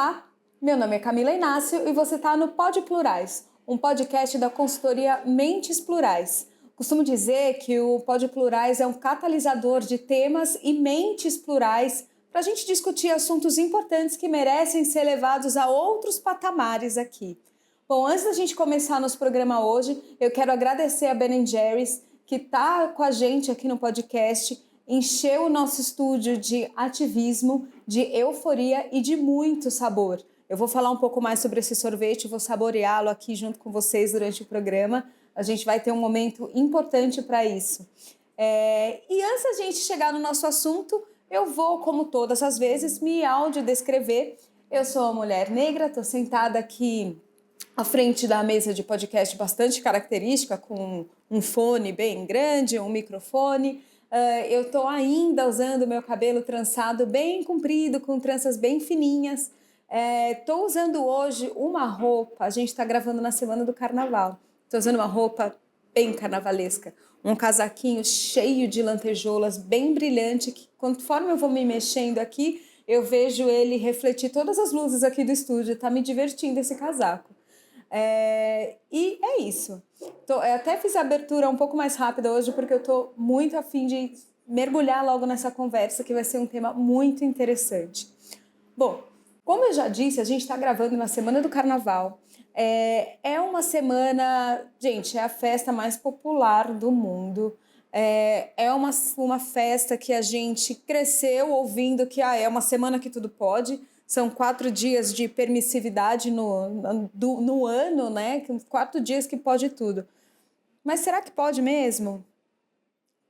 Olá, meu nome é Camila Inácio e você está no Pod Plurais, um podcast da consultoria Mentes Plurais. Costumo dizer que o Pod Plurais é um catalisador de temas e mentes plurais para a gente discutir assuntos importantes que merecem ser levados a outros patamares aqui. Bom, antes da gente começar nosso programa hoje, eu quero agradecer a Ben Jerry's, que está com a gente aqui no podcast, encheu o nosso estúdio de ativismo, de euforia e de muito sabor. Eu vou falar um pouco mais sobre esse sorvete, vou saboreá-lo aqui junto com vocês durante o programa. A gente vai ter um momento importante para isso. E antes da gente chegar no nosso assunto, eu vou, como todas as vezes, me audiodescrever. Eu sou uma mulher negra, estou sentada aqui à frente da mesa de podcast bastante característica, com um fone bem grande, um microfone. Eu estou ainda usando meu cabelo trançado bem comprido, com tranças bem fininhas. Estou usando hoje uma roupa, a gente está gravando na semana do carnaval. Estou usando uma roupa bem carnavalesca, um casaquinho cheio de lantejoulas, bem brilhante, que conforme eu vou me mexendo aqui, eu vejo ele refletir todas as luzes aqui do estúdio. Está me divertindo esse casaco. E é isso. Eu até fiz a abertura um pouco mais rápida hoje porque eu estou muito afim de mergulhar logo nessa conversa, que vai ser um tema muito interessante. Bom, como eu já disse, a gente está gravando na Semana do Carnaval. É uma semana, gente, é a festa mais popular do mundo. É uma festa que a gente cresceu ouvindo que é uma semana que tudo pode. São 4 dias de permissividade no ano, né? 4 dias que pode tudo. Mas será que pode mesmo?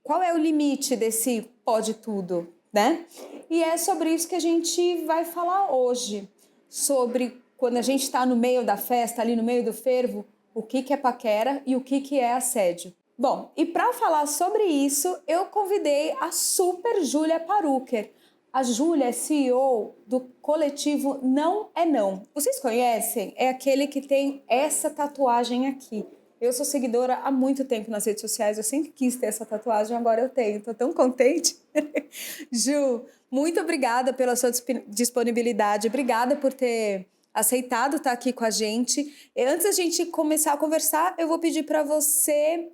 Qual é o limite desse pode tudo, né? E é sobre isso que a gente vai falar hoje. Sobre quando a gente está no meio da festa, ali no meio do fervo, o que é paquera e o que é assédio. Bom, e para falar sobre isso, eu convidei a super Júlia Paruker. A Júlia é CEO do coletivo Não é Não. Vocês conhecem? É aquele que tem essa tatuagem aqui. Eu sou seguidora há muito tempo nas redes sociais, eu sempre quis ter essa tatuagem, agora eu tenho. Estou tão contente. Ju, muito obrigada pela sua disponibilidade, obrigada por ter aceitado estar aqui com a gente. E antes da gente começar a conversar, eu vou pedir para você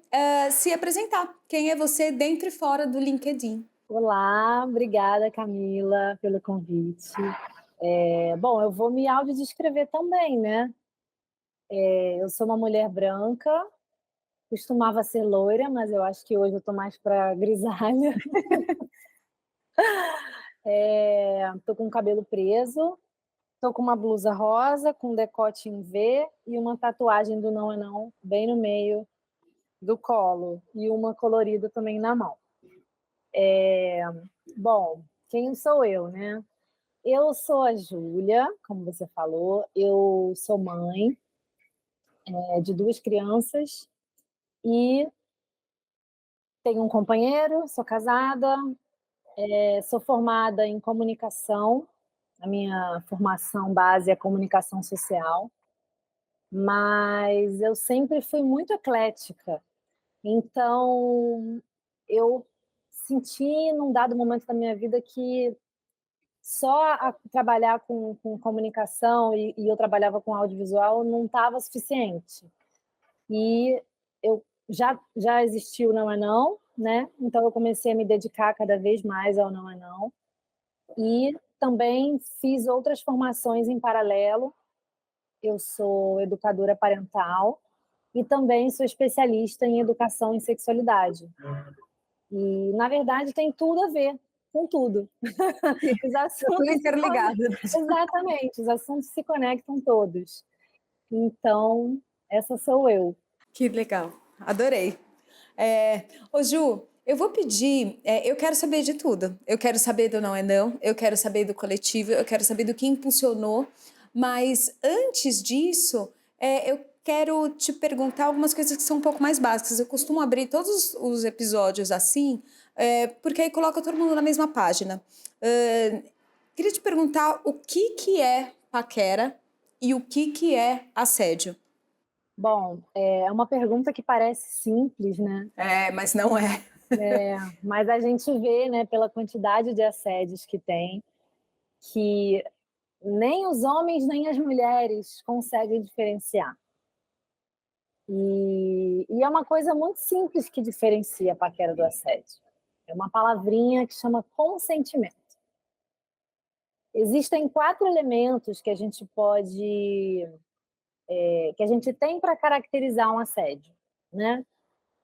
se apresentar. Quem é você dentro e fora do LinkedIn? Olá, obrigada Camila pelo convite. Bom, eu vou me audiodescrever também, né? Eu sou uma mulher branca, costumava ser loira, mas eu acho que hoje eu tô mais para grisalha. Tô com o cabelo preso, tô com uma blusa rosa, com decote em V e uma tatuagem do Não é Não bem no meio do colo e uma colorida também na mão. Bom, quem sou eu, né? Eu sou a Júlia, como você falou, eu sou mãe de 2 crianças e tenho um companheiro, sou casada, sou formada em comunicação, a minha formação base é comunicação social, mas eu sempre fui muito eclética, então eu senti num dado momento da minha vida que só trabalhar com comunicação e eu trabalhava com audiovisual não estava suficiente. E eu já existiu o Não é Não, né? Então eu comecei a me dedicar cada vez mais ao Não é Não. E também fiz outras formações em paralelo. Eu sou educadora parental e também sou especialista em educação em sexualidade. E, na verdade, tem tudo a ver com tudo. Os assuntos Tudo interligado. Exatamente, os assuntos se conectam todos. Então, essa sou eu. Que legal, adorei. Ô Ju, eu vou pedir, eu quero saber de tudo. Eu quero saber do Não é Não, eu quero saber do coletivo, eu quero saber do que impulsionou, mas antes disso, eu quero te perguntar algumas coisas que são um pouco mais básicas. Eu costumo abrir todos os episódios assim, porque aí coloca todo mundo na mesma página. Queria te perguntar o que é paquera e o que é assédio. Bom, é uma pergunta que parece simples, né? Mas não é. Mas a gente vê, né, pela quantidade de assédios que tem, que nem os homens nem as mulheres conseguem diferenciar. E é uma coisa muito simples que diferencia a paquera do assédio. É uma palavrinha que chama consentimento. Existem 4 elementos que a gente pode, que a gente tem para caracterizar um assédio, né?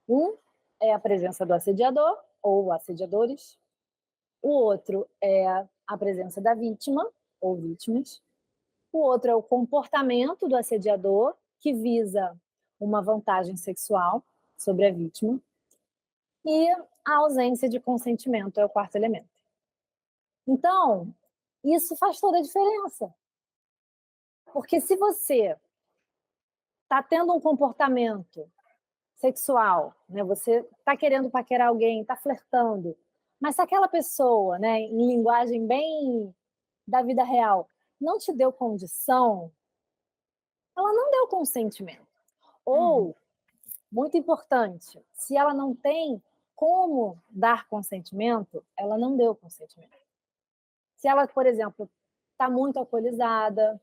Um é a presença do assediador ou assediadores. O outro é a presença da vítima ou vítimas. O outro é o comportamento do assediador, que visa uma vantagem sexual sobre a vítima. E a ausência de consentimento é o 4º elemento. Então, isso faz toda a diferença. Porque se você está tendo um comportamento sexual, né, você está querendo paquerar alguém, está flertando, mas se aquela pessoa, né, em linguagem bem da vida real, não te deu condição, ela não deu consentimento. Ou, muito importante, se ela não tem como dar consentimento, ela não deu consentimento. Se ela, por exemplo, está muito alcoolizada,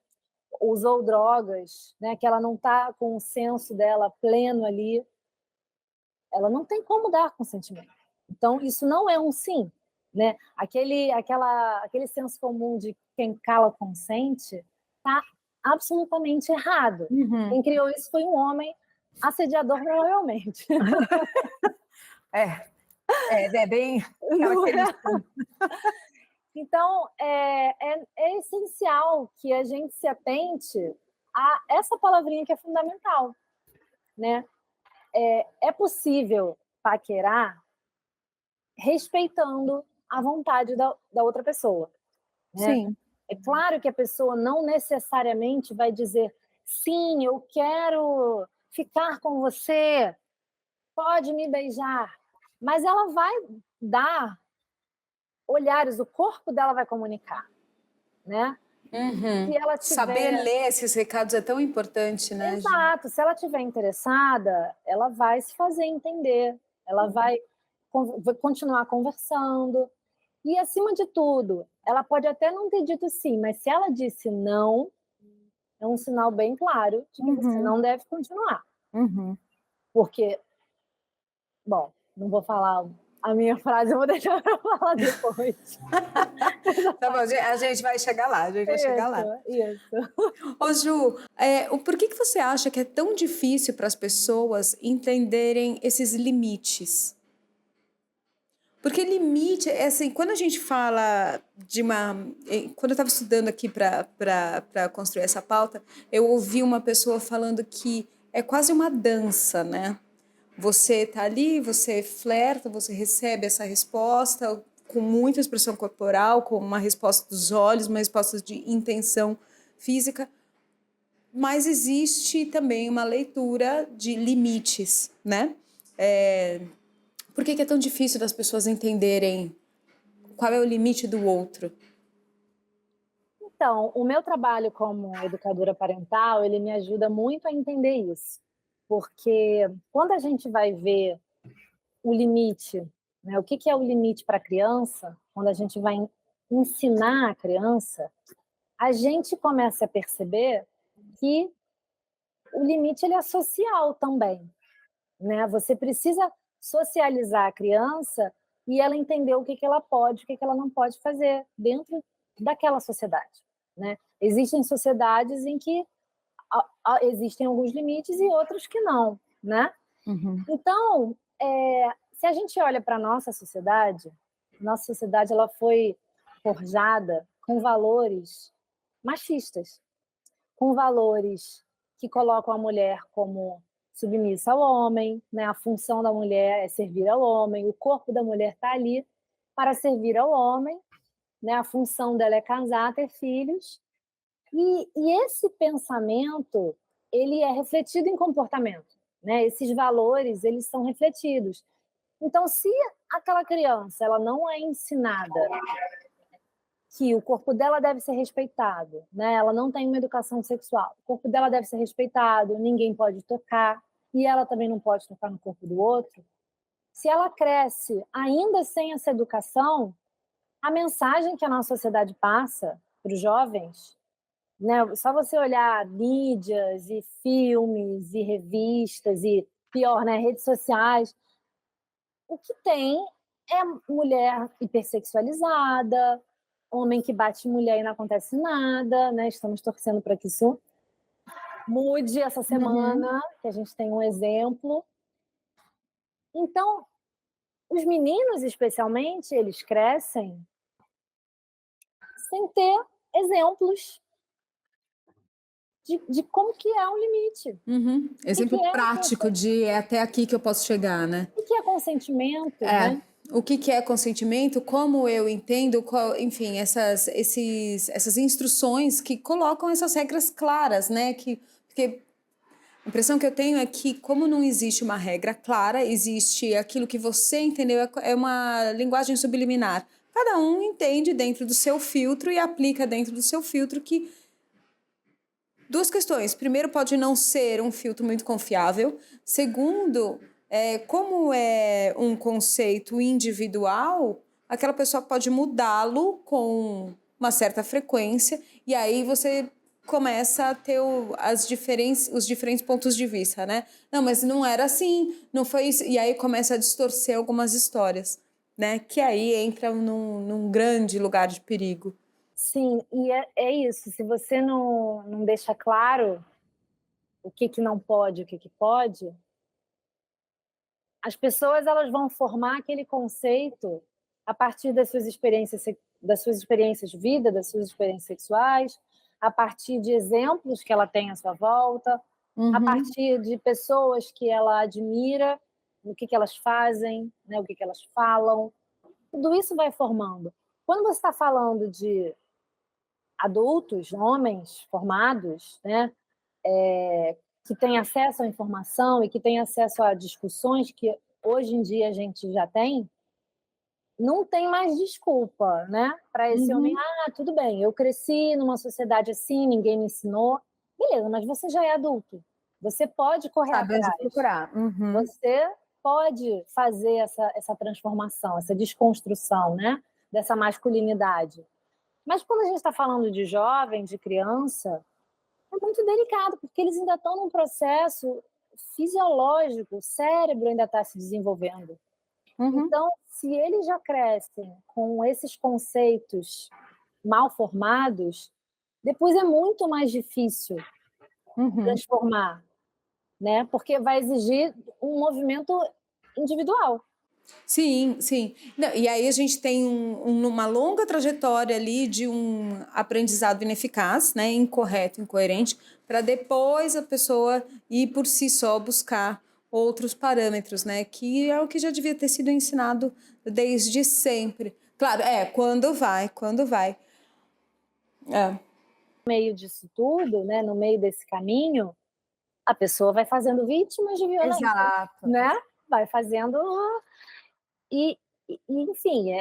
usou drogas, né, que ela não está com o senso dela pleno ali, ela não tem como dar consentimento. Então, isso não é um sim, né? Aquele senso comum de quem cala consente está absolutamente errado. Quem criou isso foi um homem assediador, provavelmente. É bem Não é? característico. Então, é essencial que a gente se atente a essa palavrinha que é fundamental, né? É possível paquerar respeitando a vontade da outra pessoa, né? Sim. É claro que a pessoa não necessariamente vai dizer sim, eu quero ficar com você, pode me beijar, mas ela vai dar olhares, o corpo dela vai comunicar, né? Se ela Saber tiver, ler esses recados é tão importante, né, Gi? exato, se ela tiver interessada, ela vai se fazer entender, ela vai continuar conversando. E, acima de tudo, ela pode até não ter dito sim, mas se ela disse não, é um sinal bem claro de que você não deve continuar. Porque, bom, não vou falar a minha frase, eu vou deixar para falar depois. Tá bom, a gente vai chegar lá, a gente vai chegar lá. Isso. Ô Ju, por que você acha que é tão difícil para as pessoas entenderem esses limites? Porque limite, é assim, quando a gente fala de uma... Quando eu estava estudando aqui para construir essa pauta, eu ouvi uma pessoa falando que é quase uma dança, né? Você tá ali, você flerta, você recebe essa resposta com muita expressão corporal, com uma resposta dos olhos, uma resposta de intenção física, mas existe também uma leitura de limites, né? Por que é tão difícil das pessoas entenderem qual é o limite do outro? Então, o meu trabalho como educadora parental, ele me ajuda muito a entender isso. Porque quando a gente vai ver o limite, né, o que é o limite para a criança, quando a gente vai ensinar a criança, a gente começa a perceber que o limite ele é social também, né? Você precisa socializar a criança e ela entender o que ela pode, o que ela não pode fazer dentro daquela sociedade, né? Existem sociedades em que existem alguns limites e outros que não, né? Então, se a gente olha para a nossa sociedade ela foi forjada com valores machistas, com valores que colocam a mulher como submissa ao homem, né? A função da mulher é servir ao homem, o corpo da mulher está ali para servir ao homem, né? A função dela é casar, ter filhos, e esse pensamento ele é refletido em comportamento, né? Esses valores eles são refletidos. Então, se aquela criança ela não é ensinada que o corpo dela deve ser respeitado, né? Ela não tem uma educação sexual, o corpo dela deve ser respeitado, ninguém pode tocar, e ela também não pode tocar no corpo do outro. Se ela cresce ainda sem essa educação, a mensagem que a nossa sociedade passa para os jovens né? Só você olhar mídias e filmes e revistas e, pior, né, redes sociais, o que tem é mulher hipersexualizada, homem que bate mulher e não acontece nada, né? Estamos torcendo para que isso mude essa Uhum. semana, que a gente tem um exemplo. Então, os meninos, especialmente, eles crescem sem ter exemplos de como que é um limite, Uhum. o que Exemplo é prático de é até aqui que eu posso chegar, né? o que é consentimento, É. né? O que que é consentimento, como eu entendo, enfim, essas instruções que colocam essas regras claras, né? Porque a impressão que eu tenho é que, como não existe uma regra clara, existe aquilo que você entendeu, é uma linguagem subliminar. Cada um entende dentro do seu filtro e aplica dentro do seu filtro que duas questões. Primeiro, pode não ser um filtro muito confiável. Segundo, como é um conceito individual, aquela pessoa pode mudá-lo com uma certa frequência, e aí você começa a ter os diferentes pontos de vista, né? Não, mas não era assim, não foi isso. E aí começa a distorcer algumas histórias, né? Que aí entra num grande lugar de perigo. Sim, e é isso, se você não deixa claro o que não pode, o que pode, as pessoas elas vão formar aquele conceito a partir das suas experiências de vida, das suas experiências sexuais, a partir de exemplos que ela tem à sua volta, a Uhum. partir de pessoas que ela admira, o que elas fazem, né, o que elas falam, tudo isso vai formando. Quando você está falando de adultos, homens formados, né, que têm acesso à informação e que têm acesso a discussões que hoje em dia a gente já tem, não tem mais desculpa, né, para esse homem: Uhum. "Ah, tudo bem, eu cresci numa sociedade assim, ninguém me ensinou". Beleza, mas você já é adulto, você pode correr Sabe onde atrás, procurar. Uhum. você pode fazer essa transformação, essa desconstrução, né, dessa masculinidade. Mas quando a gente está falando de jovem, de criança, é muito delicado, porque eles ainda estão num processo fisiológico, o cérebro ainda está se desenvolvendo. Uhum. Então, se eles já crescem com esses conceitos mal formados, depois é muito mais difícil Uhum. transformar, né? Porque vai exigir um movimento individual. Sim, sim. Não, e aí a gente tem uma longa trajetória ali de um aprendizado ineficaz, né, incorreto, incoerente, para depois a pessoa ir por si só buscar outros parâmetros, né, que é o que já devia ter sido ensinado desde sempre. Claro, quando vai. É, No meio disso tudo, né, no meio desse caminho, a pessoa vai fazendo vítimas de violência, exato. né? Vai fazendo e, enfim,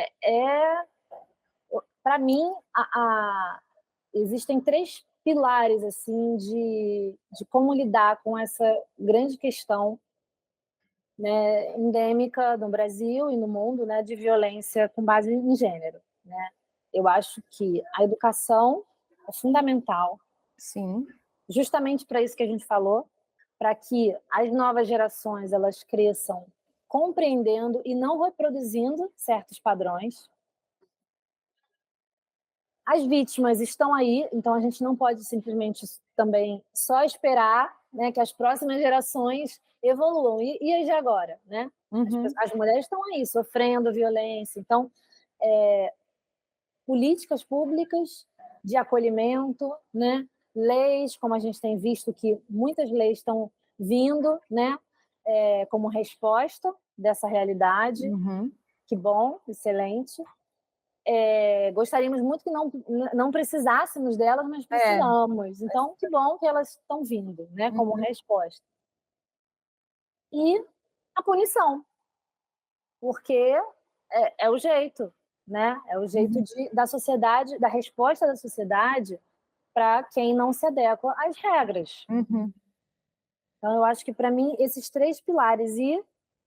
para mim existem três pilares assim de como lidar com essa grande questão, né, endêmica no Brasil e no mundo, né, de violência com base em gênero, né? Eu acho que a educação é fundamental, Sim. justamente para isso que a gente falou, para que as novas gerações elas cresçam compreendendo e não reproduzindo certos padrões. As vítimas estão aí, então a gente não pode simplesmente também só esperar, né, que as próximas gerações evoluam. E as de agora, né? Uhum. As mulheres estão aí sofrendo violência. Então, políticas públicas de acolhimento, né? Leis, como a gente tem visto que muitas leis estão vindo, né, como resposta dessa realidade. Uhum. Que bom, excelente. Gostaríamos muito que não precisássemos delas, mas É. precisamos. Então, que bom que elas estão vindo, né, como Uhum. resposta. E a punição, porque é o jeito, né? É o jeito Uhum. da sociedade, da resposta da sociedade para quem não se adequa às regras. Uhum. Então, eu acho que para mim esses três pilares e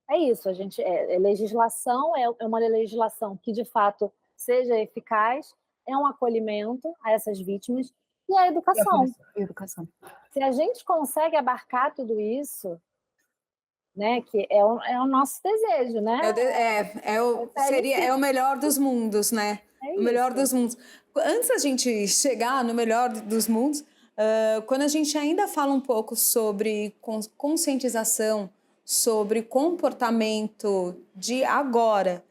é isso. A gente legislação é uma legislação que de fato seja eficaz, é um acolhimento a essas vítimas e a E a educação. educação. Se a gente consegue abarcar tudo isso, né, que é o nosso desejo, né? É o melhor dos mundos, né? É O melhor isso. dos mundos. Antes da gente chegar no melhor dos mundos, quando a gente ainda fala um pouco sobre conscientização, sobre comportamento de agora,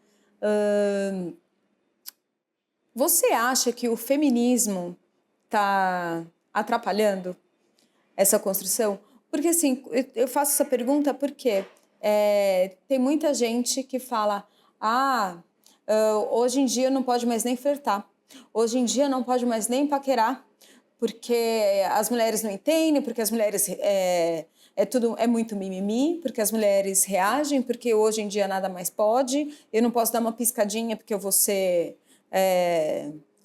você acha que o feminismo está atrapalhando essa construção? Porque assim, eu faço essa pergunta porque tem muita gente que fala: hoje em dia não pode mais nem flertar, hoje em dia não pode mais nem paquerar, porque as mulheres não entendem, porque as mulheres é muito mimimi, porque as mulheres reagem, porque hoje em dia nada mais pode, eu não posso dar uma piscadinha porque eu vou ser,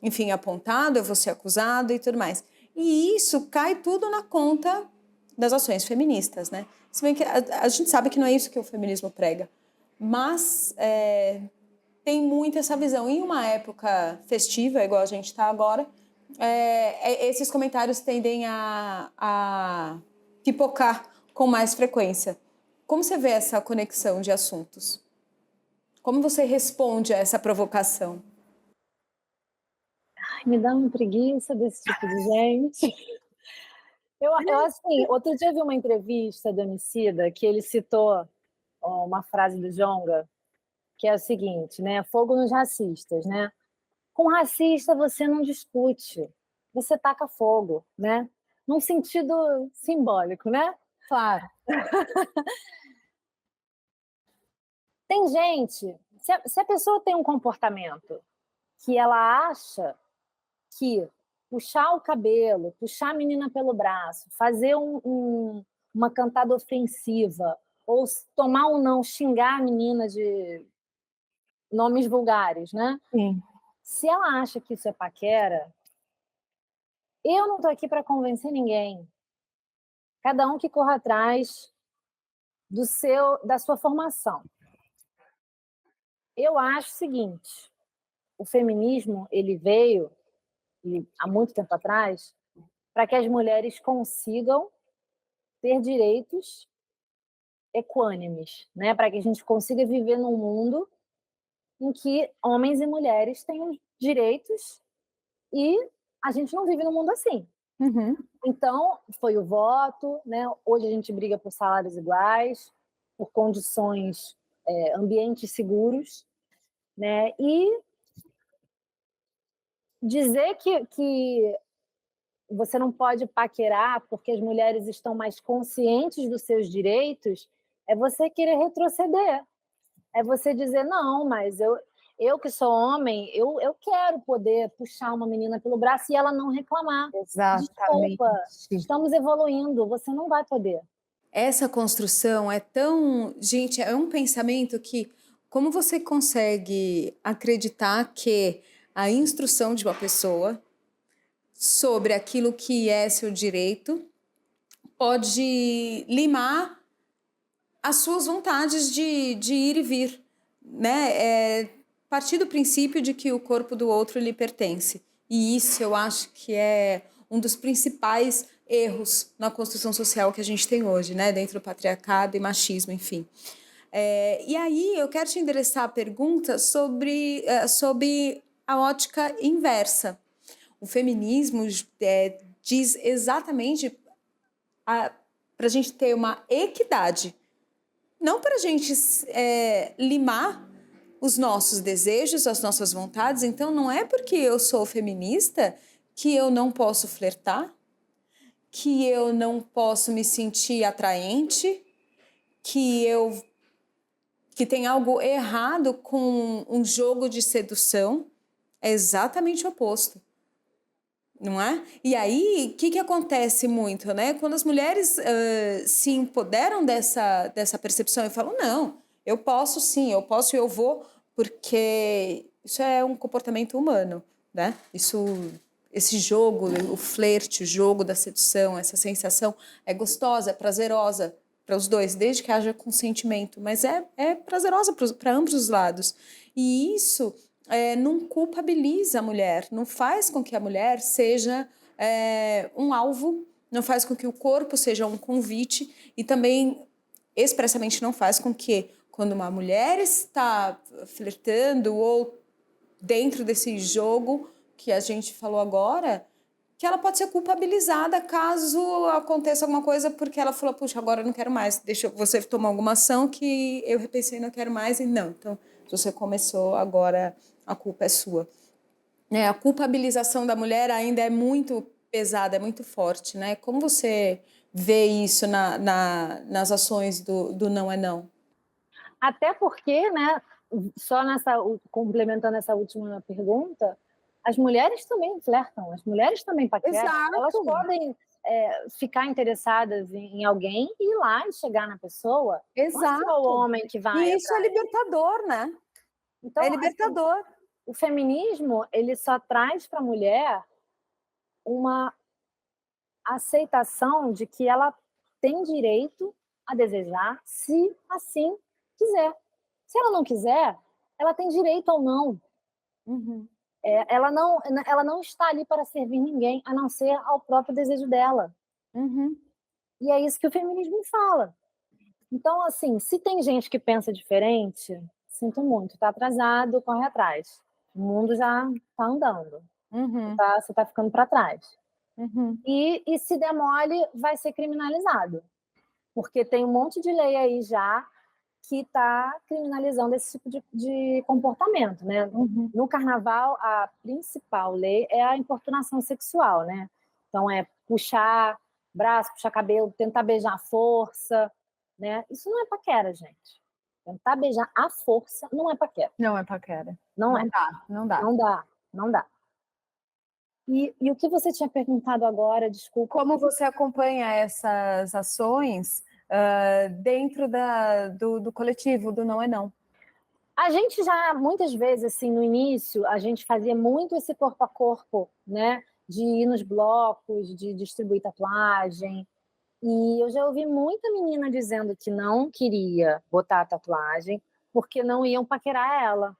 enfim, apontado, eu vou ser acusado e tudo mais. E isso cai tudo na conta das ações feministas, né? Se bem que a gente sabe que não é isso que o feminismo prega, mas tem muito essa visão. Em uma época festiva, igual a gente está agora, esses comentários tendem a pipocar com mais frequência. Como você vê essa conexão de assuntos? Como você responde a essa provocação? Me dá uma preguiça desse tipo de gente. Eu assim, outro dia eu vi uma entrevista do Emicida que ele citou uma frase do Djonga, que é o seguinte, né? Fogo nos racistas, né? Com racista você não discute, você taca fogo, né? Num sentido simbólico, né? Claro. Tem gente, se a pessoa tem um comportamento que ela acha que puxar o cabelo, puxar a menina pelo braço, fazer uma cantada ofensiva, ou tomar um não, xingar a menina de nomes vulgares, né? Sim. Se ela acha que isso é paquera, eu não estou aqui para convencer ninguém. Cada um que corra atrás da sua formação. Eu acho o seguinte, o feminismo ele veio há muito tempo atrás para que as mulheres consigam ter direitos equânimes, né? Para que a gente consiga viver num mundo em que homens e mulheres tenham direitos e a gente não vive num mundo assim. Uhum. Então, foi o voto, né? Hoje a gente briga por salários iguais, por condições, ambientes seguros, né? E dizer que você não pode paquerar porque as mulheres estão mais conscientes dos seus direitos é você querer retroceder. É você dizer, não, mas eu que sou homem, eu quero poder puxar uma menina pelo braço e ela não reclamar. Exatamente. Desculpa, estamos evoluindo, você não vai poder. Essa construção é tão... Gente, é um pensamento que... Como você consegue acreditar que a instrução de uma pessoa sobre aquilo que é seu direito pode limar as suas vontades de ir e vir, né? Partir do princípio de que o corpo do outro lhe pertence. E isso eu acho que é um dos principais erros na construção social que a gente tem hoje, né? Dentro do patriarcado e machismo, enfim. E aí eu quero te endereçar a pergunta sobre a ótica inversa. O feminismo diz exatamente para a gente ter uma equidade, não para a gente limar os nossos desejos, as nossas vontades. Então, não é porque eu sou feminista que eu não posso flertar, que eu não posso me sentir atraente, que tem algo errado com um jogo de sedução. É exatamente o oposto. Não é? E aí, o que acontece muito, né? Quando as mulheres se empoderam dessa percepção e falam, não, eu posso sim, eu posso e eu vou, porque isso é um comportamento humano, né? Esse jogo, o flerte, o jogo da sedução, essa sensação é gostosa, é prazerosa para os dois, desde que haja consentimento, mas é prazerosa para ambos os lados. E isso não culpabiliza a mulher, não faz com que a mulher seja um alvo, não faz com que o corpo seja um convite e também expressamente não faz com que, quando uma mulher está flertando ou dentro desse jogo que a gente falou agora, que ela pode ser culpabilizada caso aconteça alguma coisa porque ela falou, puxa, agora eu não quero mais, deixa você tomar alguma ação que eu repensei, não quero mais e não. Então, se você começou, agora a culpa é sua. A culpabilização da mulher ainda é muito pesada, é muito forte, né? Como você vê isso nas ações do não é não? Até porque, né, só complementando essa última pergunta, as mulheres também flertam, as mulheres também paqueram, elas Exato, podem ficar interessadas em alguém e ir lá e chegar na pessoa, não é só o exato. homem que vai E isso é atrás. libertador, né? É Então, assim, libertador. o feminismo, ele só traz para a mulher uma aceitação de que ela tem direito a desejar, se assim quiser. Se ela não quiser, ela tem direito ou não. Uhum, Ela não está ali para servir ninguém, a não ser ao próprio desejo dela. uhum, E é isso que o feminismo fala. Então, assim, se tem gente que pensa diferente, sinto muito, está atrasado, corre atrás. O mundo já está andando, uhum, você tá ficando para trás. uhum. E se der mole, vai ser criminalizado, porque tem um monte de lei aí já que está criminalizando esse tipo de comportamento, né? Uhum, No carnaval, a principal lei é a importunação sexual, né? Então, é puxar braço, puxar cabelo, tentar beijar à força, né? Isso não é paquera, gente. Tentar beijar à força não é paquera. não é paquera. Não é. Não dá, não dá. Não dá, não dá. E o que você tinha perguntado agora, desculpa. Como você acompanha essas ações, dentro do coletivo, do não é não? A gente já, muitas vezes, assim, no início, a gente fazia muito esse corpo a corpo, né? De ir nos blocos, de distribuir tatuagem. E eu já ouvi muita menina dizendo que não queria botar a tatuagem porque não iam paquerar ela.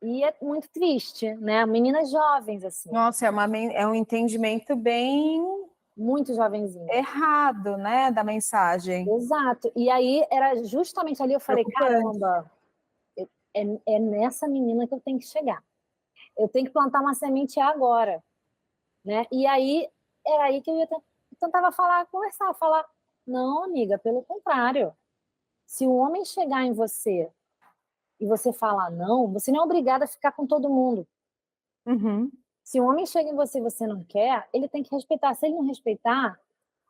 E é muito triste, né? Meninas jovens, assim, Nossa, é um entendimento bem muito jovenzinhas. errado, né, da mensagem. Exato. E aí era justamente ali eu falei, Preocupante. caramba, é nessa menina que eu tenho que chegar. Eu tenho que plantar uma semente agora, né? E aí era aí que eu tentava falar, conversar, falar, não, amiga, pelo contrário. Se o homem chegar em você e você falar não, você não é obrigada a ficar com todo mundo. Uhum. Se o homem chega em você e você não quer, ele tem que respeitar. Se ele não respeitar,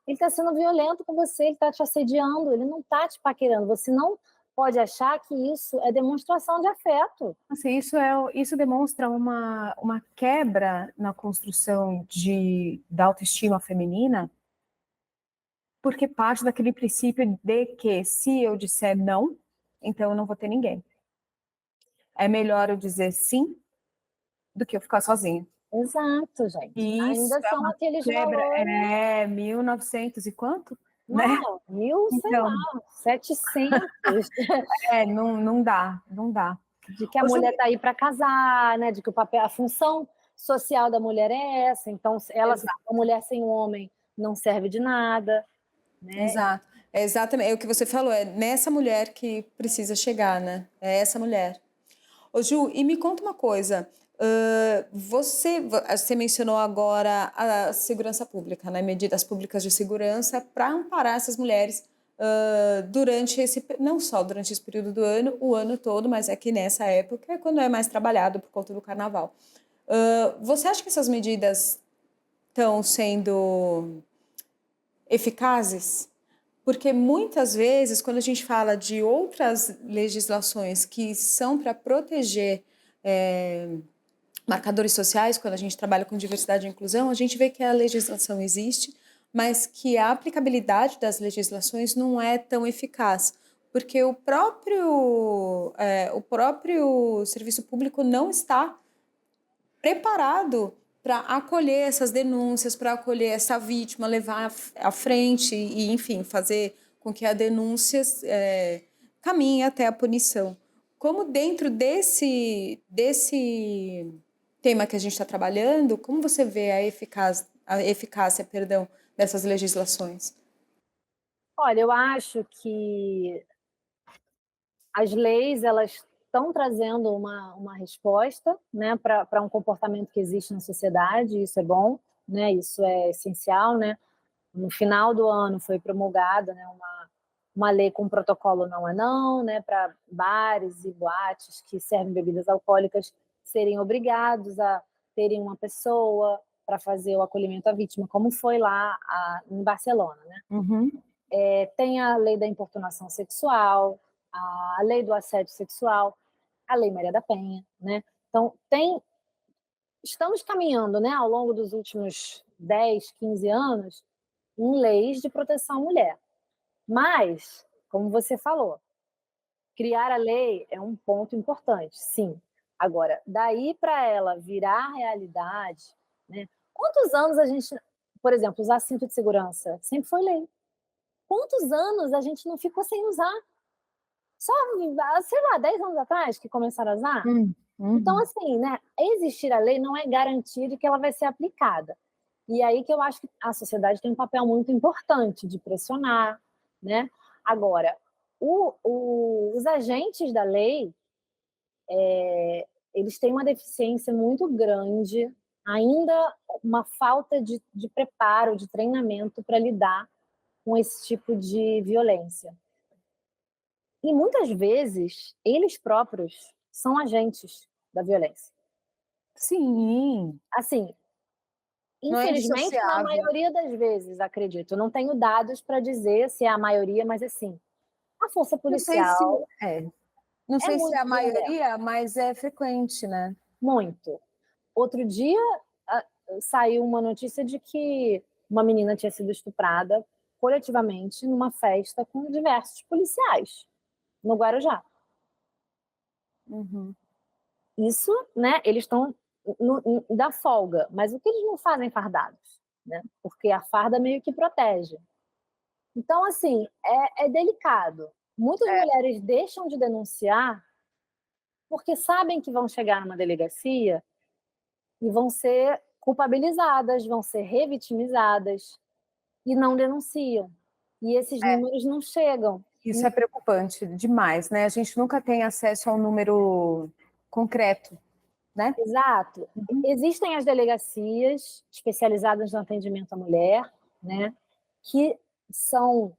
ele está sendo violento com você, ele está te assediando, ele não está te paquerando. Você não pode achar que isso é demonstração de afeto. Assim, isso demonstra uma quebra na construção da autoestima feminina, porque parte daquele princípio de que se eu disser não, então eu não vou ter ninguém. É melhor eu dizer sim do que eu ficar sozinha. Exato, gente. E isso Ainda é são uma aqueles quebra, valores. 1900 e quanto, né? Não, mil, sei Então, lá, 700. não dá, não dá. De que a Ô, mulher Juli, está aí para casar, né? De que o papel, a função social da mulher é essa. Então, ela, exato, a mulher sem um homem não serve de nada, né? exato. É exatamente, é o que você falou, é nessa mulher que precisa chegar, né? É essa mulher. Ô, Ju, e me conta uma coisa. Você mencionou agora a segurança pública, né? Medidas públicas de segurança para amparar essas mulheres durante não só durante esse período do ano, o ano todo, mas é que nessa época é quando é mais trabalhado por conta do carnaval. Você acha que essas medidas estão sendo eficazes? Porque muitas vezes, quando a gente fala de outras legislações que são para proteger marcadores sociais, quando a gente trabalha com diversidade e inclusão, a gente vê que a legislação existe, mas que a aplicabilidade das legislações não é tão eficaz, porque o próprio serviço público não está preparado para acolher essas denúncias, para acolher essa vítima, levar à frente e, enfim, fazer com que a denúncia caminhe até a punição. Como dentro desse tema que a gente está trabalhando, como você vê a eficácia, perdão, dessas legislações? Olha, eu acho que as leis, elas estão trazendo uma resposta, né, para um comportamento que existe na sociedade, isso é bom, né, isso é essencial, né. No final do ano foi promulgada, né, uma lei com protocolo não é não, né, para bares e boates que servem bebidas alcoólicas serem obrigados a terem uma pessoa para fazer o acolhimento à vítima, como foi lá em Barcelona, né. Uhum. Tem a lei da importunação sexual, a lei do assédio sexual, a lei Maria da Penha, né. Então estamos caminhando, né, ao longo dos últimos 10, 15 anos, em leis de proteção à mulher. Mas, como você falou, criar a lei é um ponto importante, sim. Agora, daí para ela virar realidade, né, quantos anos a gente, por exemplo, usar cinto de segurança sempre foi lei. Quantos anos a gente não ficou sem usar? Só, sei lá, 10 anos atrás que começaram a usar? Então, Uhum. assim, né, existir a lei não é garantir que ela vai ser aplicada. E aí que eu acho que a sociedade tem um papel muito importante de pressionar, né. Agora, os agentes da lei, eles têm uma deficiência muito grande, ainda uma falta de preparo, de treinamento para lidar com esse tipo de violência. E muitas vezes, eles próprios são agentes da violência. Sim, Assim, não é infelizmente, na indissociável. maioria das vezes, acredito. Eu não tenho dados para dizer se é a maioria, mas assim, a força Não sei se policial é, não é sei se é muito a violenta, maioria, mas é frequente, né. muito. Outro dia, a saiu uma notícia de que uma menina tinha sido estuprada coletivamente numa festa com diversos policiais, no Guarujá. Uhum. Isso, né, eles estão da folga, mas o que eles não fazem fardados, né, porque a farda meio que protege. Então, assim, é delicado. Muitas É, mulheres deixam de denunciar porque sabem que vão chegar numa delegacia e vão ser culpabilizadas, vão ser revitimizadas e não denunciam. E esses é, números não chegam. isso é preocupante demais, né, a gente nunca tem acesso ao número concreto, né. Exato. Existem as delegacias especializadas no atendimento à mulher, né, que são,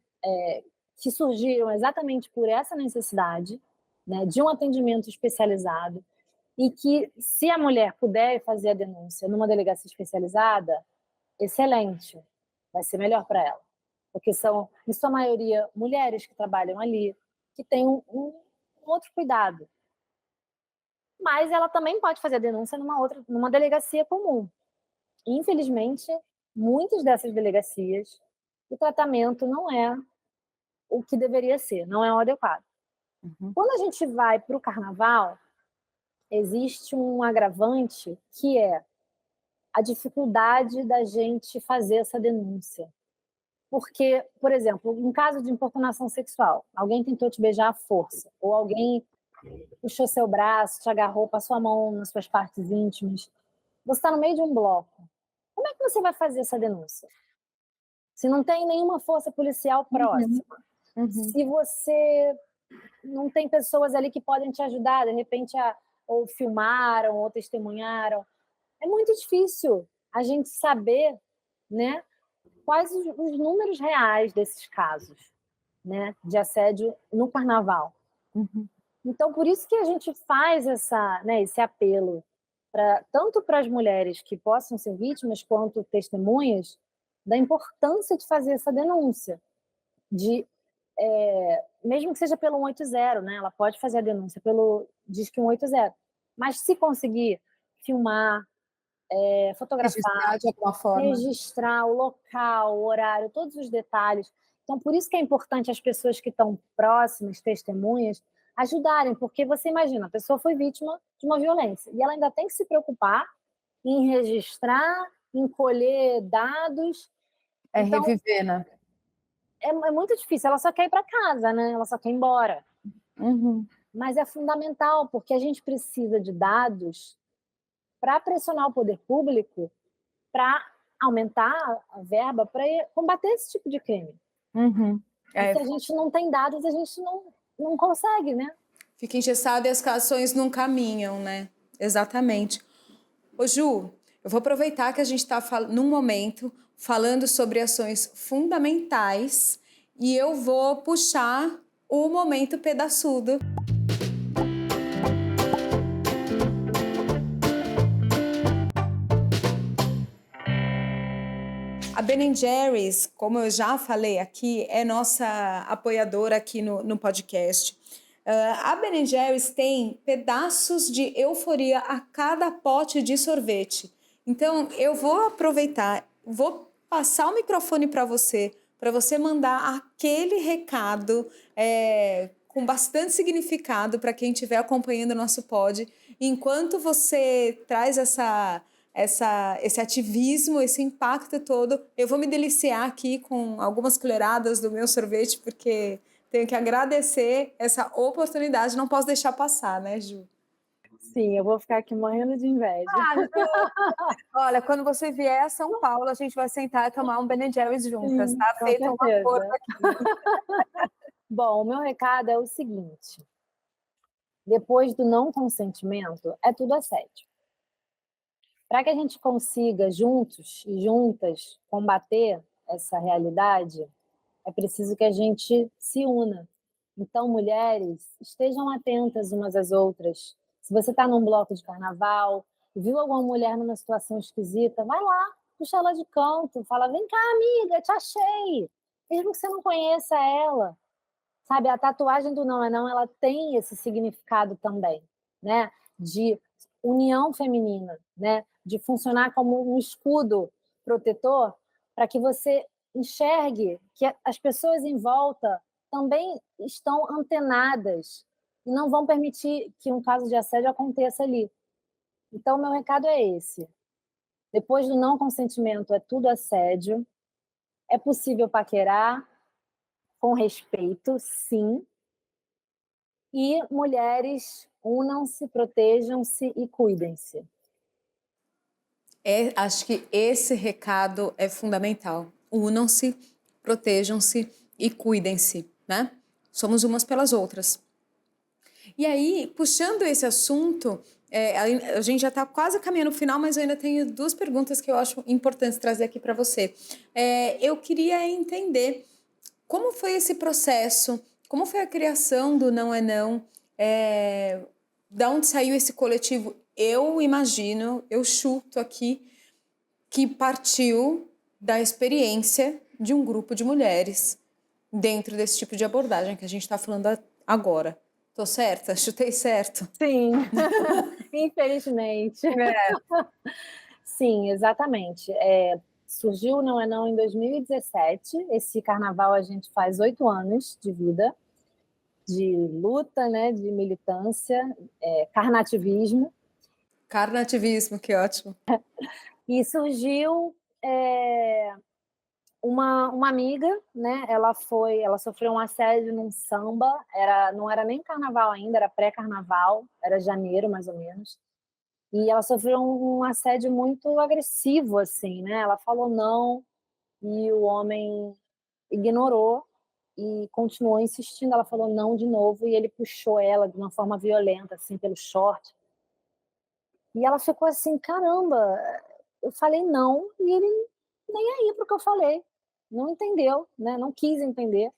que surgiram exatamente por essa necessidade, né, de um atendimento especializado e que, se a mulher puder fazer a denúncia numa delegacia especializada, excelente, vai ser melhor para ela, porque são, em sua maioria, mulheres que trabalham ali, que têm um outro cuidado, mas ela também pode fazer a denúncia numa delegacia comum. Infelizmente, muitas dessas delegacias, o tratamento não é o que deveria ser, não é o adequado. Uhum. Quando a gente vai para o carnaval, existe um agravante que é a dificuldade da gente fazer essa denúncia. Porque, por exemplo, um caso de importunação sexual, alguém tentou te beijar à força, ou alguém puxou seu braço, te agarrou, passou a mão nas suas partes íntimas. Você está no meio de um bloco. Como é que você vai fazer essa denúncia? Se não tem nenhuma força policial Uhum. próxima, Uhum. se você não tem pessoas ali que podem te ajudar, de repente, ou filmaram, ou testemunharam, é muito difícil a gente saber, né, quais os números reais desses casos, né, de assédio no carnaval. Uhum. Então, por isso que a gente faz né, esse apelo tanto para as mulheres que possam ser vítimas quanto testemunhas, da importância de fazer essa denúncia, de mesmo que seja pelo 180, né? Ela pode fazer a denúncia pelo Disque 180, mas se conseguir filmar, fotografar, Registrar de alguma forma. registrar o local, o horário, todos os detalhes. Então, por isso que é importante as pessoas que estão próximas, testemunhas, ajudarem, porque você imagina, a pessoa foi vítima de uma violência e ela ainda tem que se preocupar em registrar, em colher dados. É Então, reviver, né. é muito difícil. Ela só quer ir para casa, né? Ela só quer ir embora. Uhum. Mas é fundamental, porque a gente precisa de dados para pressionar o poder público para aumentar a verba para combater esse tipo de crime. Uhum. E se a gente não tem dados, a gente não consegue, né? Fica engessado e as ações não caminham, né? Exatamente. Ô Ju, eu vou aproveitar que a gente está num momento falando sobre ações fundamentais e eu vou puxar o momento pedaçudo. A Ben Jerry's, como eu já falei aqui, é nossa apoiadora aqui no podcast. A Ben Jerry's tem pedaços de euforia a cada pote de sorvete. Então, eu vou aproveitar, vou passar o microfone para você mandar aquele recado com bastante significado para quem estiver acompanhando o nosso pod. Enquanto você traz esse ativismo, esse impacto todo, eu vou me deliciar aqui com algumas colheradas do meu sorvete, porque tenho que agradecer essa oportunidade, não posso deixar passar, né, Ju? Sim, eu vou ficar aqui morrendo de inveja. Olha, quando você vier a São Paulo, a gente vai sentar e tomar um Ben Jerry's juntas, Sim, tá? com Feito um certeza. acordo aqui. Bom, o meu recado é o seguinte: depois do não consentimento, é tudo assédio. Para que a gente consiga, juntos e juntas, combater essa realidade, é preciso que a gente se una. Então, mulheres, estejam atentas umas às outras. Se você está num bloco de carnaval, viu alguma mulher numa situação esquisita, vai lá, puxa ela de canto, fala: vem cá, amiga, te achei. Mesmo que você não conheça ela. Sabe, a tatuagem do Não é Não, ela tem esse significado também, né? De união feminina, né? De funcionar como um escudo protetor para que você enxergue que as pessoas em volta também estão antenadas e não vão permitir que um caso de assédio aconteça ali. Então, meu recado é esse. Depois do não consentimento, é tudo assédio. É possível paquerar com respeito, sim. E mulheres, unam-se, protejam-se e cuidem-se. Acho que esse recado é fundamental. Unam-se, protejam-se e cuidem-se, né? Somos umas pelas outras. E aí, puxando esse assunto, a gente já está quase caminhando no final, mas eu ainda tenho duas perguntas que eu acho importantes trazer aqui para você. Eu queria entender como foi esse processo, como foi a criação do Não é Não, da onde saiu esse coletivo? Eu imagino, eu chuto aqui, que partiu da experiência de um grupo de mulheres dentro desse tipo de abordagem que a gente está falando agora. Tô certa? Chutei certo? Sim, infelizmente. Sim, exatamente. Surgiu o Não é Não em 2017. Esse carnaval a gente faz 8 anos de vida, de luta, né, de militância, carnativismo. Carnativismo, que ótimo. E surgiu uma amiga, né? Ela sofreu um assédio num samba. Não era nem carnaval ainda, era pré-carnaval, era janeiro mais ou menos. E ela sofreu um assédio muito agressivo, assim, né? Ela falou não e o homem ignorou e continuou insistindo. Ela falou não de novo e ele puxou ela de uma forma violenta, assim, pelo short. E ela ficou assim, caramba, eu falei não e ele nem aí pro que eu falei. Não entendeu, né? Não quis entender.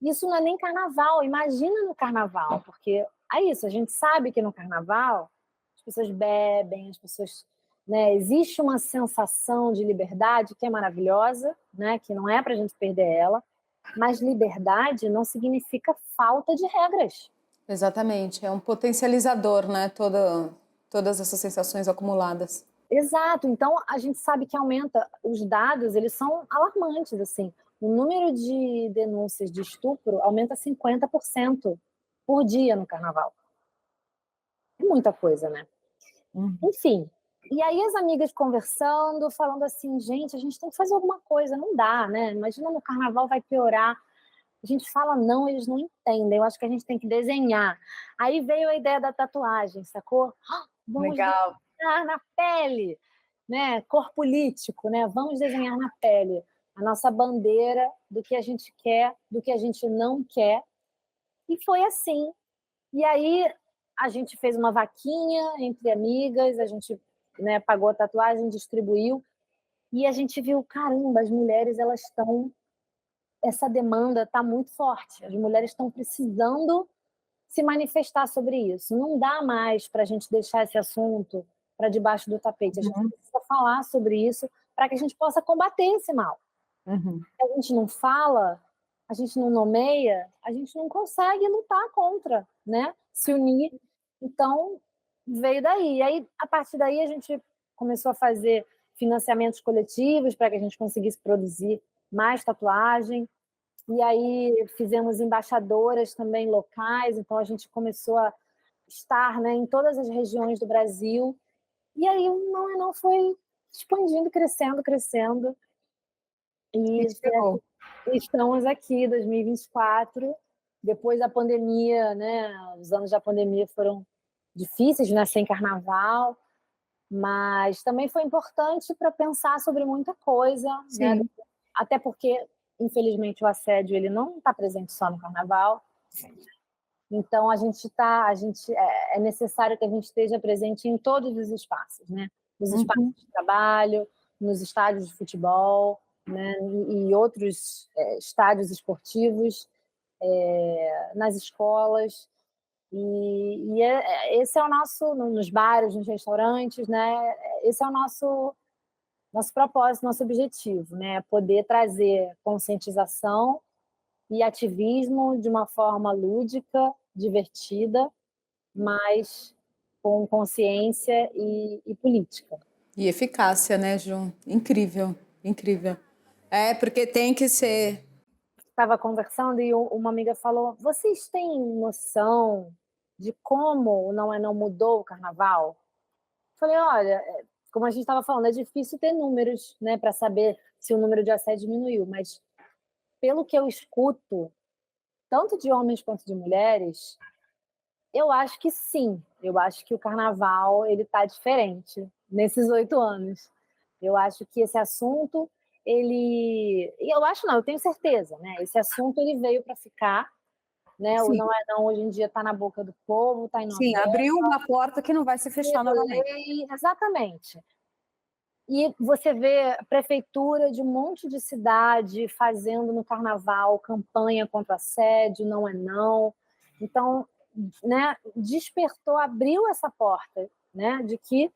Isso não é nem carnaval, imagina no carnaval, porque é isso, a gente sabe que no carnaval as pessoas bebem, as pessoas, né, existe uma sensação de liberdade que é maravilhosa, né, que não é para a gente perder ela, mas liberdade não significa falta de regras. Exatamente, é um potencializador, né? Todas essas sensações acumuladas. Exato, então a gente sabe que aumenta, os dados, eles são alarmantes, assim, o número de denúncias de estupro aumenta 50% por dia no carnaval. É muita coisa, né? Enfim, e aí as amigas conversando, falando assim, gente, a gente tem que fazer alguma coisa, não dá, né? Imagina no carnaval vai piorar. A gente fala não, eles não entendem, eu acho que a gente tem que desenhar. Aí veio a ideia da tatuagem, sacou? Legal. desenhar na pele, né? Cor político, né? Vamos desenhar na pele a nossa bandeira do que a gente quer, do que a gente não quer. E foi assim. E aí a gente fez uma vaquinha entre amigas, a gente, né, pagou a tatuagem, distribuiu, e a gente viu, caramba, as mulheres elas estão, essa demanda está muito forte, as mulheres estão precisando se manifestar sobre isso. Não dá mais para a gente deixar esse assunto para debaixo do tapete, a gente Uhum, precisa falar sobre isso para que a gente possa combater esse mal. uhum. Se a gente não fala, a gente não nomeia, a gente não consegue lutar contra, né? Se unir. Então, veio daí. E aí, a partir daí, a gente começou a fazer financiamentos coletivos para que a gente conseguisse produzir mais tatuagem. E aí fizemos embaixadoras também locais, então a gente começou a estar, né, em todas as regiões do Brasil. E aí o Não é Não foi expandindo, crescendo, crescendo. E E chegou. estamos aqui, 2024, depois da pandemia, né? Os anos da pandemia foram difíceis, né? Sem carnaval, mas também foi importante para pensar sobre muita coisa, né? Sim. Até porque, infelizmente, o assédio ele não está presente só no carnaval. Então é necessário que a gente esteja presente em todos os espaços, né? Nos espaços Uhum. de trabalho, nos estádios de futebol, né? E outros estádios esportivos, nas escolas. Esse é o nosso, nos bares, nos restaurantes, né? Esse é o nosso propósito, nosso objetivo, né? Poder trazer conscientização e ativismo de uma forma lúdica, divertida, mas com consciência e política. E eficácia, né, Ju? Incrível, incrível. É, porque tem que ser. Estava conversando e uma amiga falou: vocês têm noção de como o Não é Não mudou o carnaval? Falei: olha, como a gente estava falando, é difícil ter números, né, para saber se o número de assédio diminuiu, mas pelo que eu escuto, tanto de homens quanto de mulheres, eu acho que sim. Eu acho que o carnaval ele está diferente nesses 8 anos. Eu acho que esse assunto, eu acho não, eu tenho certeza, né? Esse assunto ele veio para ficar, né? O Sim, Não é Não hoje em dia está na boca do povo, está em sim, novela, abriu uma porta que não vai se fechar novamente. lei, exatamente. E você vê a prefeitura de um monte de cidade fazendo no carnaval campanha contra o assédio, Não é Não. Então, né, despertou, abriu essa porta, né, de que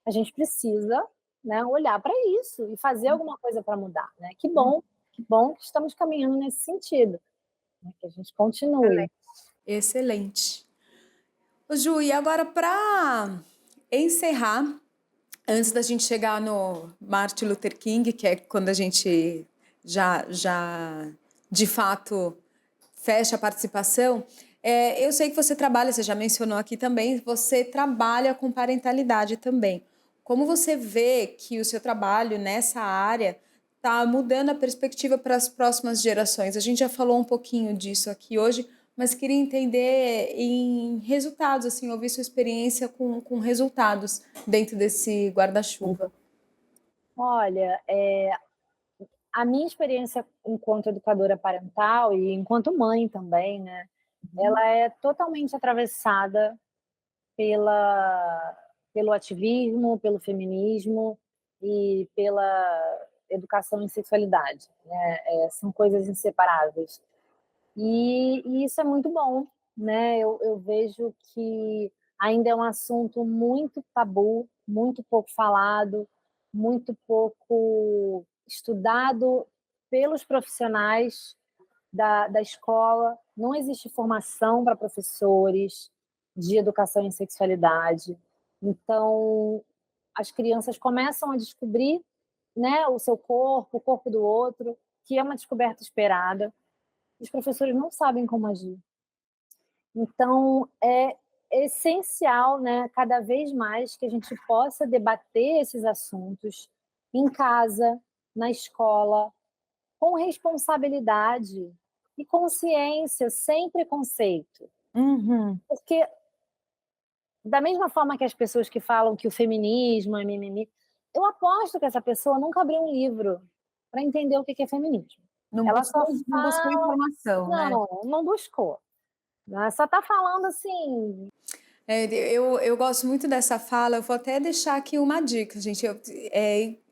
a gente precisa, né, olhar para isso e fazer alguma coisa para mudar, né? Que bom que estamos caminhando nesse sentido, né, que a gente continue. Excelente. Ô, Ju, e agora para encerrar, antes da gente chegar no Martin Luther King, que é quando a gente já de fato fecha a participação, eu sei que você trabalha, você já mencionou aqui também, você trabalha com parentalidade também. Como você vê que o seu trabalho nessa área está mudando a perspectiva para as próximas gerações? A gente já falou um pouquinho disso aqui hoje, mas queria entender em resultados, assim, ouvir sua experiência com resultados dentro desse guarda-chuva. Olha, a minha experiência enquanto educadora parental e enquanto mãe também, né, ela é totalmente atravessada pela, pelo ativismo, pelo feminismo e pela educação em sexualidade, né? São coisas inseparáveis. E isso é muito bom, né? Eu vejo que ainda é um assunto muito tabu, muito pouco falado, muito pouco estudado pelos profissionais da escola. Não existe formação para professores de educação em sexualidade. Então, as crianças começam a descobrir, né, o seu corpo, o corpo do outro, que é uma descoberta esperada. Os professores não sabem como agir. Então, é essencial, né, cada vez mais que a gente possa debater esses assuntos em casa, na escola, com responsabilidade e consciência, sem preconceito. Uhum. Porque Da mesma forma que as pessoas que falam que o feminismo é mimimi, eu aposto que essa pessoa nunca abriu um livro para entender o que é feminismo. Ela só Não buscou fala, informação, né? não buscou. Ela só está falando assim. Eu gosto muito dessa fala, eu vou até deixar aqui uma dica, gente.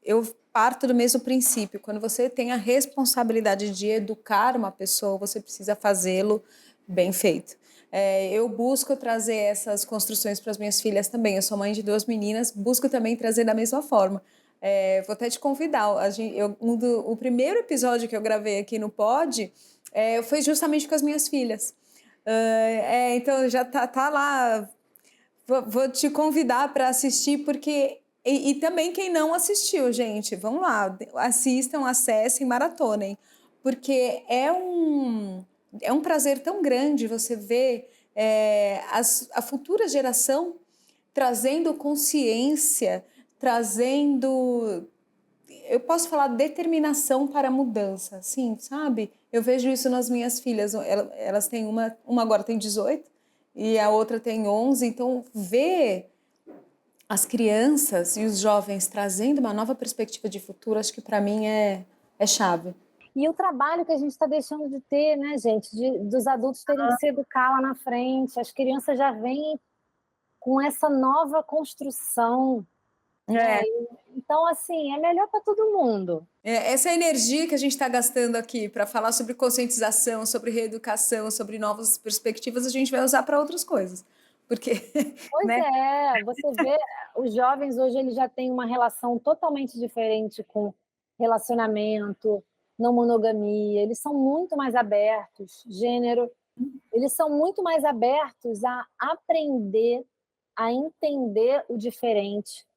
Eu parto do mesmo princípio. Quando você tem a responsabilidade de educar uma pessoa, você precisa fazê-lo bem feito. Eu busco trazer essas construções para as minhas filhas também. Eu sou mãe de 2 meninas, busco também trazer da mesma forma. Vou até te convidar. O primeiro episódio que eu gravei aqui no Pod foi justamente com as minhas filhas. Então já tá lá. Vou te convidar para assistir, porque. E também quem não assistiu, gente, vamos lá, assistam, acessem, maratonem, porque é um prazer tão grande você ver a futura geração trazendo consciência, trazendo, eu posso falar, determinação para a mudança, sim, sabe? Eu vejo isso nas minhas filhas, elas têm uma agora tem 18 e a outra tem 11, então ver as crianças e os jovens trazendo uma nova perspectiva de futuro, acho que para mim é chave. E o trabalho que a gente está deixando de ter, né, gente? Dos adultos terem que se educar lá na frente. As crianças já vêm com essa nova construção. Né? Então, assim, é melhor para todo mundo. Essa energia que a gente está gastando aqui para falar sobre conscientização, sobre reeducação, sobre novas perspectivas, a gente vai usar para outras coisas. Porque, pois né? Você vê, os jovens hoje eles já têm uma relação totalmente diferente com relacionamento, não monogamia, eles são muito mais abertos, gênero, eles são muito mais abertos a aprender, a entender o diferente,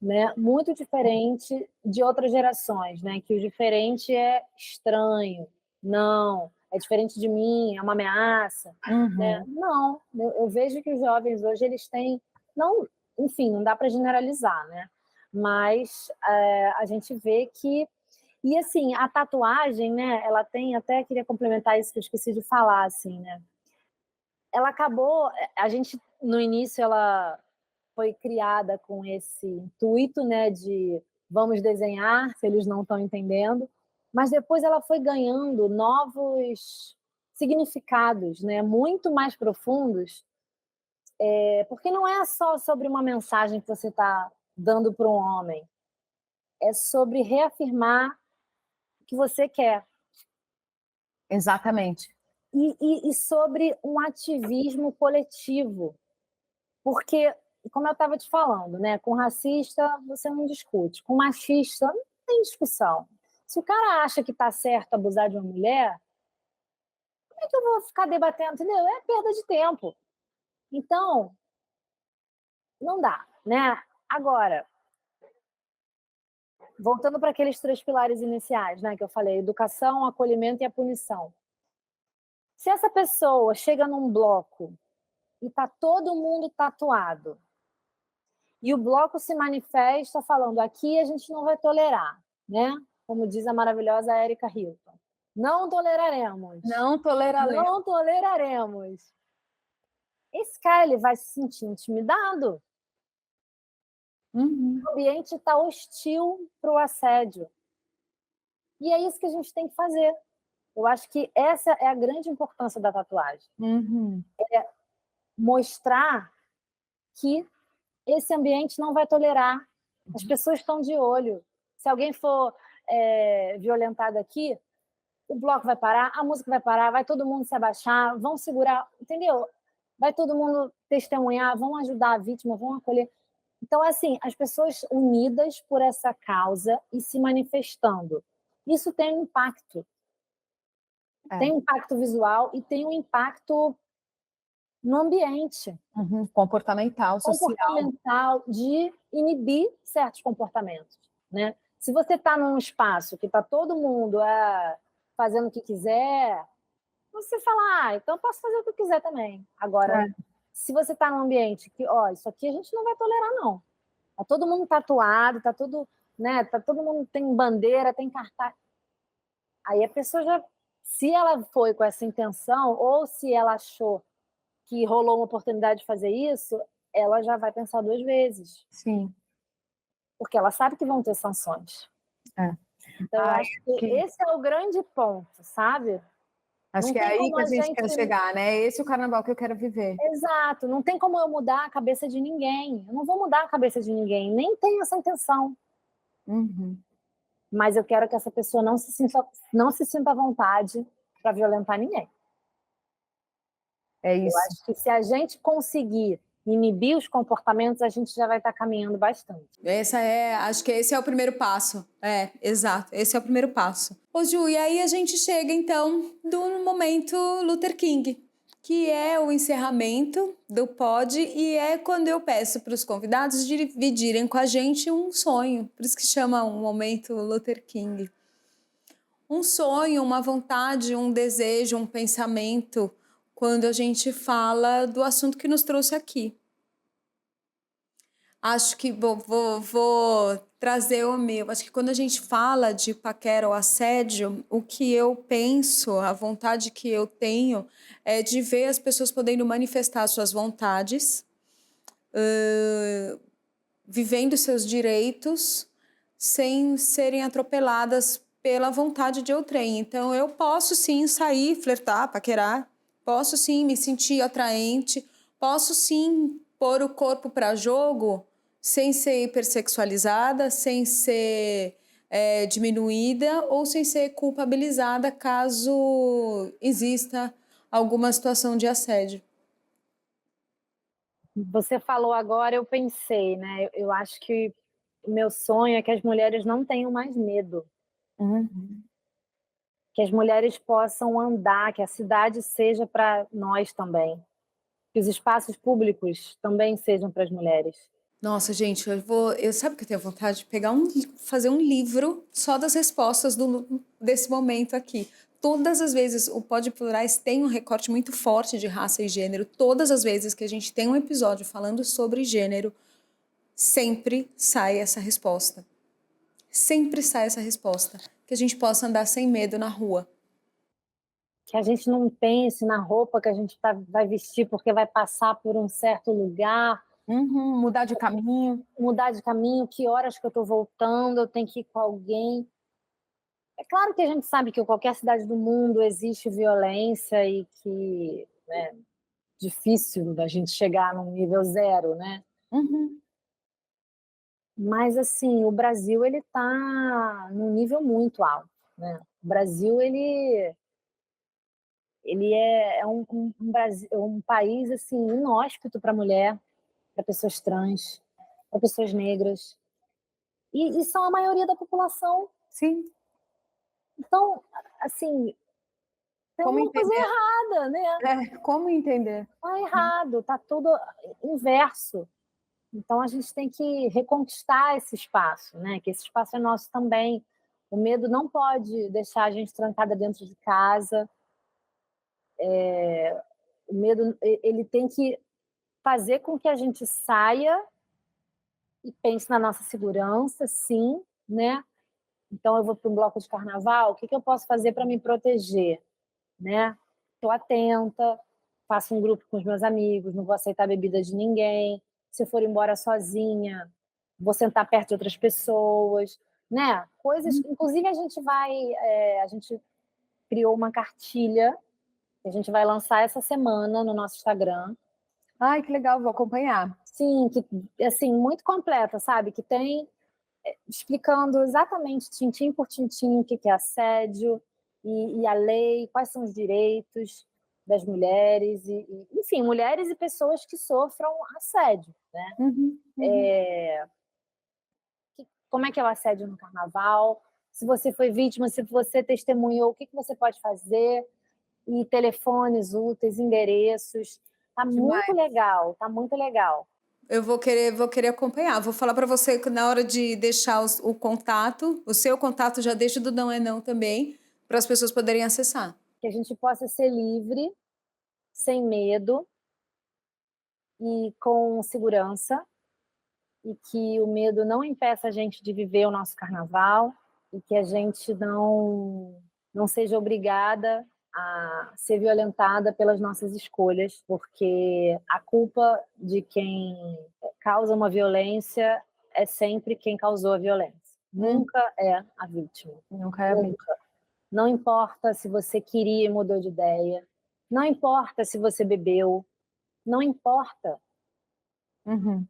né? Muito diferente de outras gerações, né? Que o diferente é estranho, não, é diferente de mim, é uma ameaça. Né? Não, eu vejo que os jovens hoje eles têm, não, enfim, não dá para generalizar, né? Mas a gente vê que, e assim, a tatuagem, né? Ela tem, até queria complementar isso que eu esqueci de falar, assim, né? Ela acabou, a gente no início ela foi criada com esse intuito, né, de vamos desenhar, se eles não estão entendendo, mas depois ela foi ganhando novos significados, né, muito mais profundos, porque não é só sobre uma mensagem que você está dando para um homem, é sobre reafirmar o que você quer. Exatamente. E sobre um ativismo coletivo, porque, como eu estava te falando, né, com racista você não discute, com machista não tem discussão. Se o cara acha que está certo abusar de uma mulher, como é que eu vou ficar debatendo? Entendeu? É perda de tempo. Então, não dá, né? Agora, voltando para aqueles 3 pilares iniciais, né, que eu falei, educação, acolhimento e a punição. Se essa pessoa chega num bloco e tá todo mundo tatuado, e o bloco se manifesta falando, aqui a gente não vai tolerar, né? Como diz a maravilhosa Erika Hilton. Não toleraremos. Não toleraremos. Não toleraremos. Esse cara ele vai se sentir intimidado. O ambiente está hostil para o assédio. E é isso que a gente tem que fazer. Eu acho que essa é a grande importância da tatuagem. É mostrar que esse ambiente não vai tolerar. As pessoas estão de olho. Se alguém for violentado aqui, o bloco vai parar, a música vai parar, vai todo mundo se abaixar, vão segurar, entendeu? Vai todo mundo testemunhar, vão ajudar a vítima, vão acolher. Então, assim, as pessoas unidas por essa causa e se manifestando. Isso tem um impacto. Tem um impacto visual e tem um impacto no ambiente. Comportamental, social. Comportamental, de inibir certos comportamentos. Né? Se você está num espaço que está todo mundo fazendo o que quiser, você fala, então eu posso fazer o que eu quiser também. Agora, se você está num ambiente que, isso aqui a gente não vai tolerar, não. Está todo mundo tatuado, está tudo, né? Tá todo mundo tem bandeira, tem cartaz. Aí a pessoa já, se ela foi com essa intenção, ou se ela achou que rolou uma oportunidade de fazer isso, ela já vai pensar 2 vezes, Sim. porque ela sabe que vão ter sanções. É. Então eu acho que esse é o grande ponto, sabe. Acho Não que é tem aí como que a a gente quer gente chegar, né? Esse é o carnaval que eu quero viver. exato, não tem como eu mudar a cabeça de ninguém, eu não vou mudar a cabeça de ninguém, nem tenho essa intenção, Uhum. mas eu quero que essa pessoa não se sinta à vontade para violentar ninguém. É Eu isso. acho que se a gente conseguir inibir os comportamentos, a gente já vai estar caminhando bastante. Acho que esse é o primeiro passo. É, exato, esse é o primeiro passo. Ô Ju, e aí a gente chega então do momento Luther King, que é o encerramento do pod e é quando eu peço para os convidados dividirem com a gente um sonho, por isso que chama um momento Luther King. Um sonho, uma vontade, um desejo, um pensamento, quando a gente fala do assunto que nos trouxe aqui. Acho que vou trazer o meu. Acho que quando a gente fala de paquera ou assédio, o que eu penso, a vontade que eu tenho é de ver as pessoas podendo manifestar suas vontades, vivendo seus direitos, sem serem atropeladas pela vontade de outrem. Então, eu posso sim sair, flertar, paquerar, posso sim me sentir atraente, posso sim pôr o corpo para jogo sem ser hipersexualizada, sem ser diminuída ou sem ser culpabilizada caso exista alguma situação de assédio. Você falou agora, eu pensei, né? Eu acho que o meu sonho é que as mulheres não tenham mais medo, Uhum. que as mulheres possam andar, que a cidade seja para nós também, que os espaços públicos também sejam para as mulheres. Nossa, gente, eu sabe que eu tenho vontade de pegar fazer um livro só das respostas desse momento aqui. Todas as vezes o Pod Plurais tem um recorte muito forte de raça e gênero. Todas as vezes que a gente tem um episódio falando sobre gênero, sempre sai essa resposta. Sempre sai essa resposta. Que a gente possa andar sem medo na rua. Que a gente não pense na roupa que a gente vai vestir porque vai passar por um certo lugar, Uhum. Mudar de caminho. mudar de caminho, que horas que eu estou voltando, eu tenho que ir com alguém. É claro que a gente sabe que em qualquer cidade do mundo existe violência e que é difícil da gente chegar num nível zero, né? Uhum. Mas assim, o Brasil ele está num nível muito alto, né? O Brasil ele é um país assim inóspito para mulher, para pessoas trans, para pessoas negras e são a maioria da população. Sim. Então, assim, tem Como uma coisa entender? errada, né? Como entender? Tá errado, tá tudo inverso. Então a gente tem que reconquistar esse espaço, né? Que esse espaço é nosso também. O medo não pode deixar a gente trancada dentro de casa. O medo ele tem que fazer com que a gente saia e pense na nossa segurança, sim, né? Então eu vou para um bloco de carnaval, o que eu posso fazer para me proteger, né? Estou atenta, faço um grupo com os meus amigos, não vou aceitar bebida de ninguém. Se eu for embora sozinha, vou sentar perto de outras pessoas, né? Coisas. Inclusive a gente criou uma cartilha que a gente vai lançar essa semana no nosso Instagram. Ai, que legal, vou acompanhar. Sim, que assim muito completa, sabe? Que tem explicando exatamente tintim por tintim o que é assédio e a lei, quais são os direitos das mulheres enfim, mulheres e pessoas que sofram assédio, né? Uhum. Uhum. Como é que é o assédio no carnaval? Se você foi vítima, se você testemunhou, o que você pode fazer? E telefones úteis, endereços. Tá muito Demais. legal, tá muito legal. Eu vou querer acompanhar. Vou falar para você que na hora de deixar o contato, o seu contato já deixa do Não é Não também, para as pessoas poderem acessar. Que a gente possa ser livre, sem medo e com segurança, e que o medo não impeça a gente de viver o nosso carnaval e que a gente não seja obrigada a ser violentada pelas nossas escolhas, porque a culpa de quem causa uma violência é sempre quem causou a violência. Nunca é a vítima. Nunca é a vítima. Não importa se você queria e mudou de ideia, não importa se você bebeu, não importa. Uhum.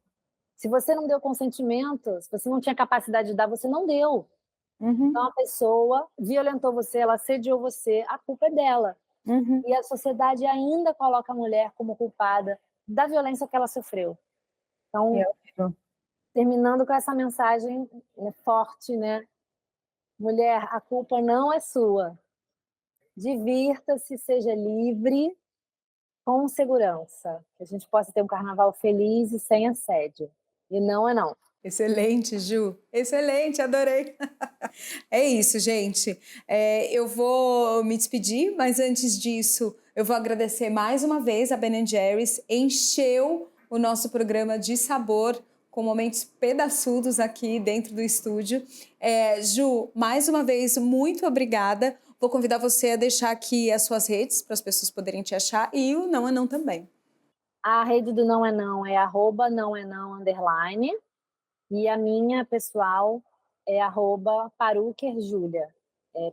Se você não deu consentimento, se você não tinha capacidade de dar, você não deu. Uhum. Então a pessoa violentou você, ela assediou você, a culpa é dela. Uhum. E a sociedade ainda coloca a mulher como culpada da violência que ela sofreu. Então, terminando com essa mensagem forte, né? Mulher, a culpa não é sua. Divirta-se, seja livre, com segurança. Que a gente possa ter um carnaval feliz e sem assédio. E não é não. Excelente, Ju. Excelente, adorei. É isso, gente. Eu vou me despedir, mas antes disso, eu vou agradecer mais uma vez a Ben Jerry's. Encheu o nosso programa de sabor, com momentos pedaçudos aqui dentro do estúdio. Ju, mais uma vez, muito obrigada. Vou convidar você a deixar aqui as suas redes para as pessoas poderem te achar e o Não é Não também. A rede do Não é Não é @não-é-não_. E a minha pessoal é @paruckerjulia. É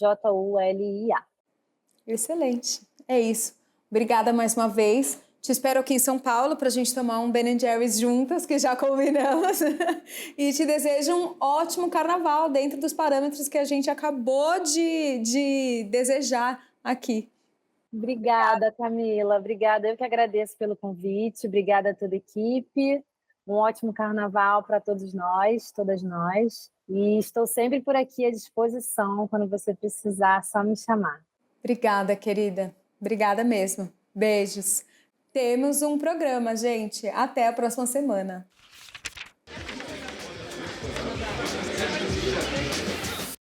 PARUCKERJULIA. Excelente. É isso. Obrigada mais uma vez. Te espero aqui em São Paulo para a gente tomar um Ben Jerry's juntas, que já combinamos. E te desejo um ótimo carnaval dentro dos parâmetros que a gente acabou de desejar aqui. Obrigada, Camila. Obrigada. Eu que agradeço pelo convite. Obrigada a toda a equipe. Um ótimo carnaval para todos nós, todas nós. E estou sempre por aqui à disposição. Quando você precisar, só me chamar. Obrigada, querida. Obrigada mesmo. Beijos. Temos um programa, gente. Até a próxima semana.